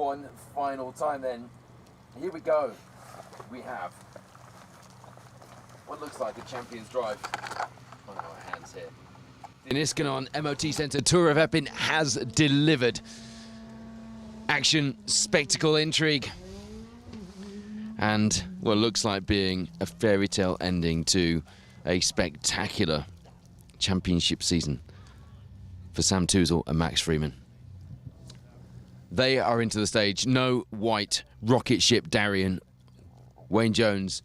one final time then. Here we go. We have what looks like a champion's drive on our hands here. The Niskanon MOT Centre Tour of Epynt has delivered. Action, spectacle, intrigue, and what looks like being a fairy tale ending to a spectacular championship season for Sam Touzle and Max Freeman. They are into the stage. No white rocket ship Darien. Wayne Jones,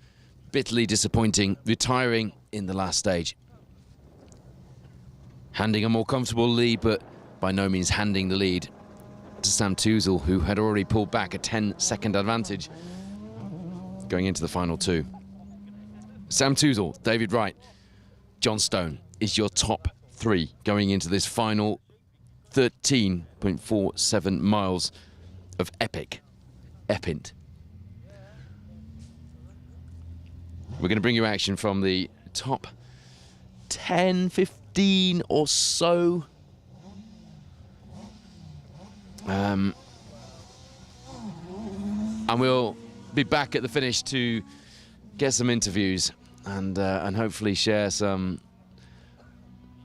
bitterly disappointing, retiring in the last stage. Handing a more comfortable lead, but by no means handing the lead to Sam Touzle, who had already pulled back a 10-second advantage going into the final two. Sam Touzle, David Wright, John Stone is your top three going into this final 13.47 miles of epic Epynt. We're going to bring you action from the top 10, 15 or so. And we'll be back at the finish to get some interviews and hopefully share some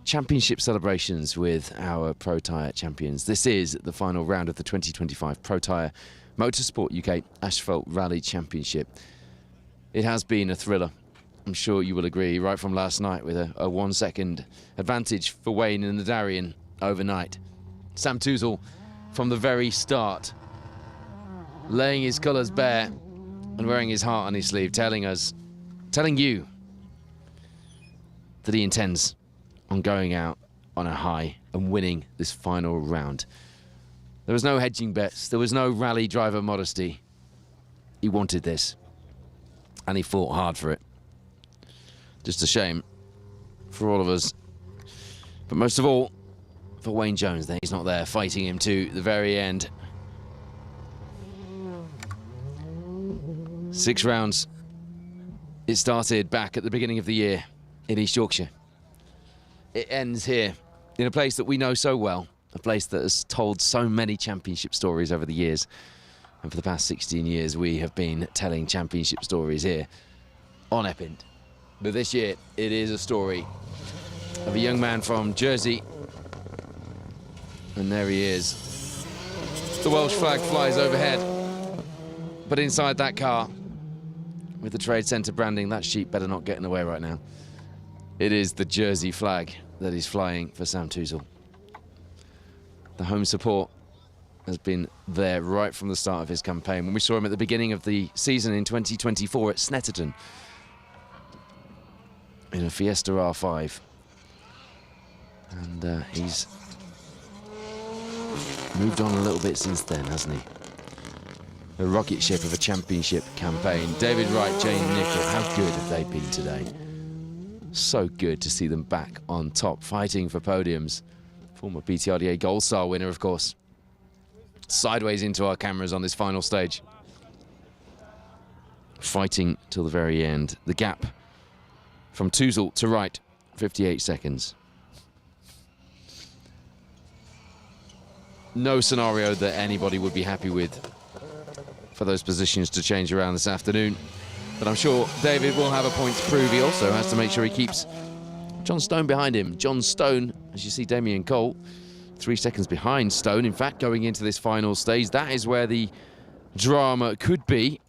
championship celebrations with our Protyre champions. This is the final round of the 2025 Protyre Motorsport UK Asphalt Rally Championship. It has been a thriller, I'm sure you will agree, right from last night with a 1 second advantage for Wayne and the Darien overnight. Sam Touzle from the very start, laying his colours bare and wearing his heart on his sleeve, telling you that he intends on going out on a high and winning this final round. There was no hedging bets, there was no rally driver modesty. He wanted this, and he fought hard for it. Just a shame for all of us, but most of all for Wayne Jones. That he's not there fighting him to the very end. 6 rounds. It started back at the beginning of the year in East Yorkshire. It ends here in a place that we know so well, a place that has told so many championship stories over the years. And for the past 16 years, we have been telling championship stories here on Epynt. But this year, it is a story of a young man from Jersey. And there he is. The Welsh flag flies overhead. But inside that car, with the Trade Centre branding, that sheep better not get in the way right now. It is the Jersey flag that is flying for Sam Touzle. The home support has been there right from the start of his campaign. When we saw him at the beginning of the season in 2024 at Snetterton in a Fiesta R5. And he's moved on a little bit since then, hasn't he? A rocket ship of a championship campaign. David Wright, Jane Nichol, how good have they been today? So good to see them back on top, fighting for podiums. Former BTRDA Gold Star winner, of course. Sideways into our cameras on this final stage. Fighting till the very end. The gap from Touzle to Wright, 58 seconds. No scenario that anybody would be happy with for those positions to change around this afternoon. But I'm sure David will have a point to prove. He also has to make sure he keeps John Stone behind him. John Stone, as you see Damien Cole, 3 seconds behind Stone. In fact, going into this final stage, that is where the drama could be.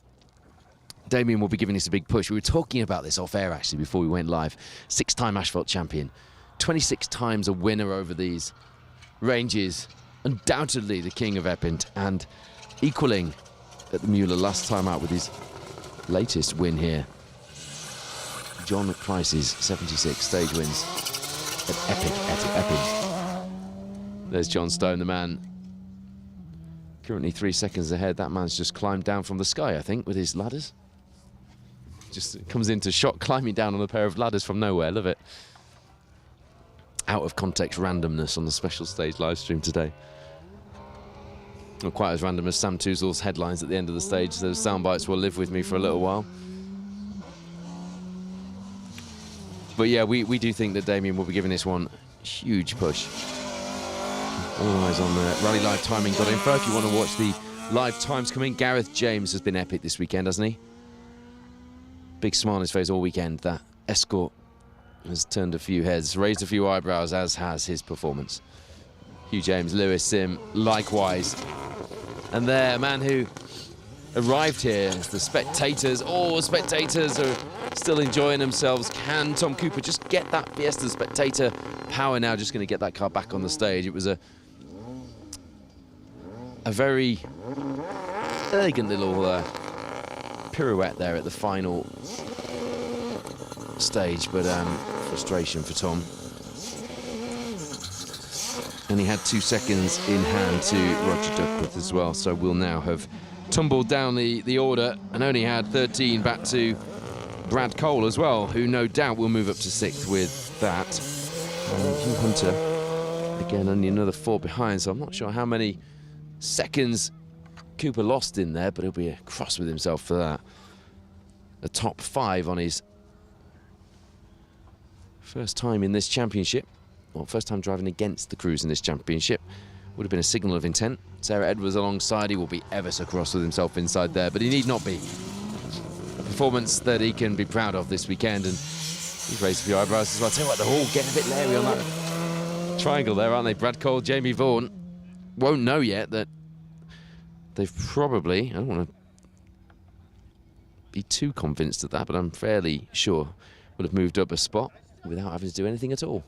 Damien will be giving us a big push. We were talking about this off air, actually, before we went live. 6-time Asphalt champion, 26 times a winner over these ranges. Undoubtedly the king of Epynt, and equaling at the Mueller last time out with his latest win here. John Price's 76 stage wins at Epynt. There's John Stone, the man currently 3 seconds ahead. That man's just climbed down from the sky, I think, with his ladders. Just comes into shot climbing down on a pair of ladders from nowhere. Love it. Out of context randomness on the special stage live stream today. Not quite as random as Sam Touzle's headlines at the end of the stage. Those sound bites will live with me for a little while. But yeah, we do think that Damien will be giving this one a huge push. All eyes on the Rally Live timing.info if you want to watch the live times coming. Gareth James has been epic this weekend, hasn't he? Big smile on his face all weekend. That Escort has turned a few heads, raised a few eyebrows, as has his performance. Hugh James, Lewis Sim, likewise. And there, a man who arrived here as the spectators. Oh, spectators are still enjoying themselves. Can Tom Cooper just get that Fiesta spectator power now? Just going to get that car back on the stage. It was a very elegant little pirouette there at the final stage, but frustration for Tom. And he had 2 seconds in hand to Roger Duckworth as well, so we'll now have tumbled down the order and only had 13 back to Brad Cole as well, who no doubt will move up to 6th with that. Hugh Hunter, again, only another 4 behind, so I'm not sure how many seconds Cooper lost in there, but he'll be cross with himself for that. The top 5 on his first time in this championship, or first time driving against the crews in this championship. Would have been a signal of intent. Sarah Edwards alongside, he will be ever so cross with himself inside there, but he need not be. A performance that he can be proud of this weekend, and he's raised a few eyebrows as well. I tell you what, they're all getting a bit leery on that triangle there, aren't they? Brad Cole, Jamie Vaughan won't know yet that they've probably, I don't want to be too convinced of that, but I'm fairly sure would have moved up a spot without having to do anything at all.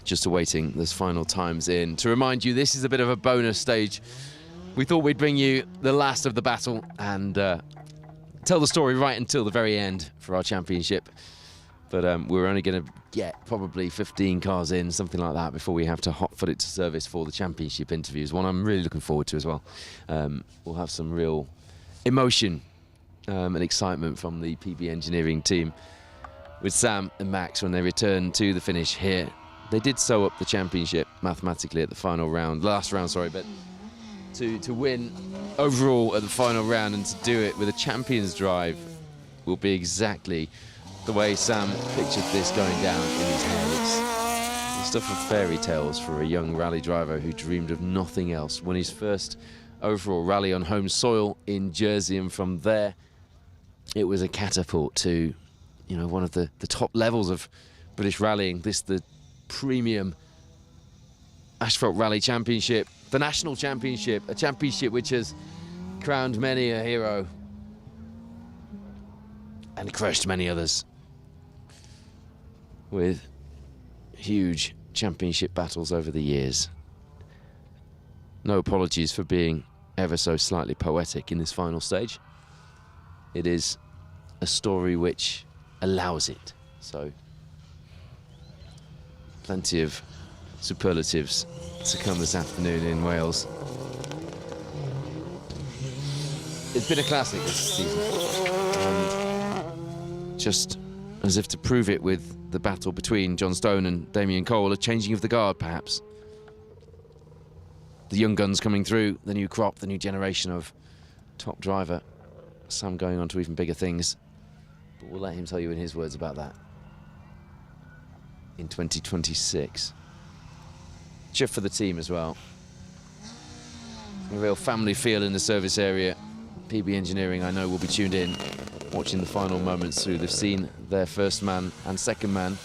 Just awaiting those final times in. To remind you, this is a bit of a bonus stage. We thought we'd bring you the last of the battle and tell the story right until the very end for our championship. But we're only going to get probably 15 cars in, something like that, before we have to hot-foot it to service for the championship interviews. One I'm really looking forward to as well. We'll have some real emotion and excitement from the PB Engineering team with Sam and Max when they return to the finish here. They did sew up the championship mathematically at the final round, last round, sorry, but to win overall at the final round and to do it with a champion's drive will be exactly the way Sam pictured this going down in his head. It's the stuff of fairy tales for a young rally driver who dreamed of nothing else. Won his first overall rally on home soil in Jersey, and from there it was a catapult to, you know, one of the top levels of British rallying. This the premium Asphalt Rally Championship, the National Championship, a championship which has crowned many a hero and crushed many others with huge championship battles over the years. No apologies for being ever so slightly poetic in this final stage. It is a story which allows it, so plenty of superlatives to come this afternoon in Wales. It's been a classic this season. And just as if to prove it with the battle between John Stone and Damien Cole, a changing of the guard perhaps. The young guns coming through, the new crop, the new generation of top driver. Sam going on to even bigger things. But we'll let him tell you in his words about that in 2026. Just for the team as well. A real family feel in the service area. PB Engineering, I know, will be tuned in, watching the final moments through. They've seen their first man and second man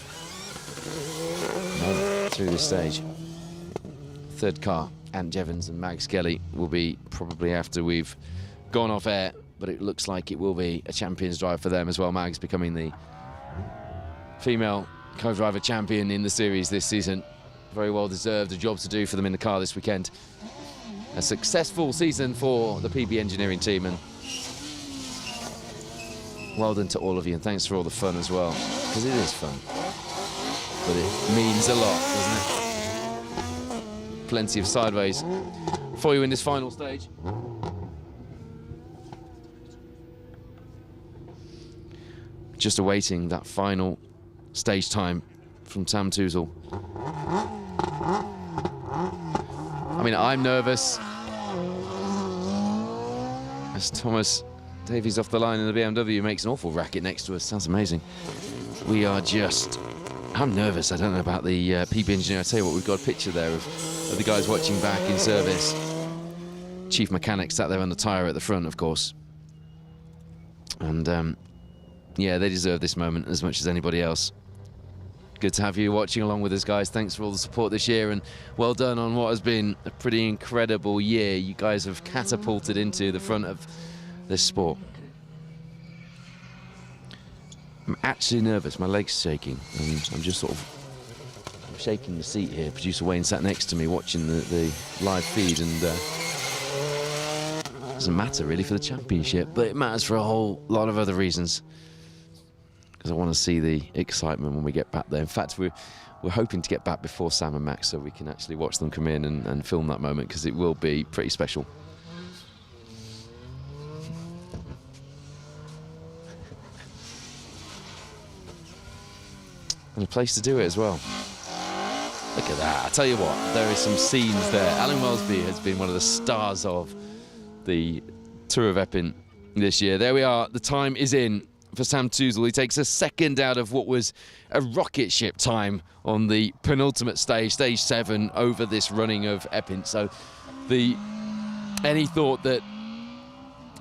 through this stage. Third car, Ant Jevons and Mag Skelly, will be probably after we've gone off air, but it looks like it will be a champion's drive for them as well. Mag's becoming the female co-driver champion in the series this season. Very well deserved, a job to do for them in the car this weekend. A successful season for the PB Engineering team, and well done to all of you, and thanks for all the fun as well, because it is fun. But it means a lot, doesn't it? Plenty of sideways for you in this final stage. Just awaiting that final stage time from Sam Touzle. I mean, I'm nervous. As Thomas Davies off the line in the BMW makes an awful racket next to us. Sounds amazing. We are just I'm nervous. I don't know about the PB engineer. I tell you what, we've got a picture there of the guys watching back in service. Chief mechanic sat there on the tyre at the front, of course. And yeah, they deserve this moment as much as anybody else. Good to have you watching along with us, guys. Thanks for all the support this year, and well done on what has been a pretty incredible year. You guys have catapulted into the front of this sport. I'm actually nervous. My leg's shaking. I'm just sort of shaking the seat here. Producer Wayne sat next to me watching the live feed, and it doesn't matter really for the championship, but it matters for a whole lot of other reasons. Because I want to see the excitement when we get back there. In fact, we're hoping to get back before Sam and Max so we can actually watch them come in and film that moment, because it will be pretty special. And a place to do it as well. Look at that. I tell you what, there is some scenes there. Alan Welsby has been one of the stars of the Tour of Epynt this year. There we are. The time is in for Sam Touzle. He takes a second out of what was a rocket ship time on the penultimate stage, stage 7, over this running of Epynt. So any thought that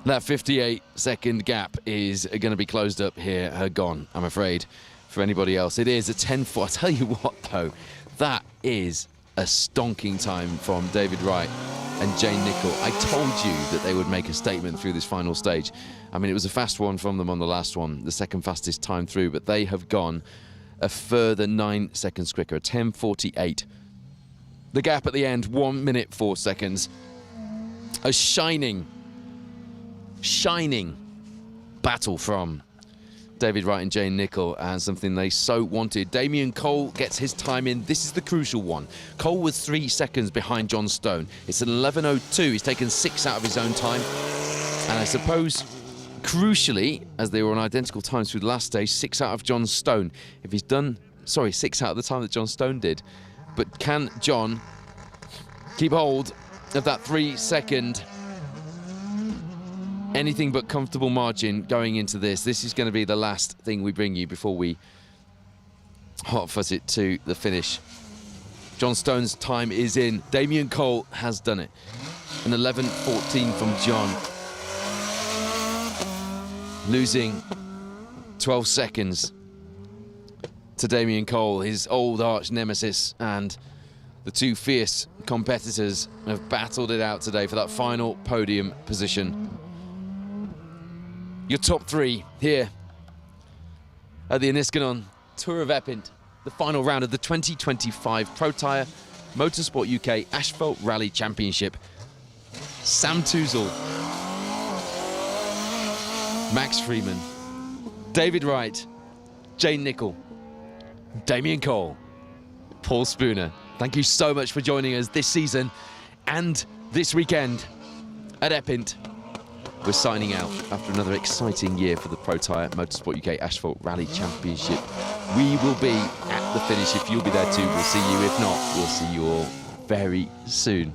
58-second gap is going to be closed up here are gone, I'm afraid, for anybody else. It is a 10-4. I tell you what, though, that is a stonking time from David Wright and Jane Nicholl. I told you that they would make a statement through this final stage. I mean, it was a fast one from them on the last one, the second fastest time through, but they have gone a further 9 seconds quicker, a 10:48. The gap at the end, 1 minute 4 seconds. A shining battle from David Wright and Jane Nicholl, and something they so wanted. Damien Cole gets his time in. This is the crucial one. Cole was 3 seconds behind John Stone. It's an 11:02. He's taken 6 out of his own time. And I suppose, crucially, as they were on identical times through the last stage, 6 out of John Stone. If he's done, 6 out of the time that John Stone did. But can John keep hold of that 3 second anything but comfortable margin going into this? This is going to be the last thing we bring you before we hot fuzz it to the finish. John Stone's time is in. Damien Cole has done it. An 11:14 from John. Losing 12 seconds to Damien Cole, his old arch nemesis, and the two fierce competitors have battled it out today for that final podium position. Your top 3 here at the Enniskillen Tour of Epynt, the final round of the 2025 Protyre Motorsport UK Asphalt Rally Championship. Sam Touzle, Max Freeman, David Wright, Jane Nicholl, Damien Cole, Paul Spooner. Thank you so much for joining us this season and this weekend at Epynt. We're signing out after another exciting year for the Protyre Motorsport UK Asphalt Rally Championship. We will be at the finish. If you'll be there too, we'll see you. If not, we'll see you all very soon.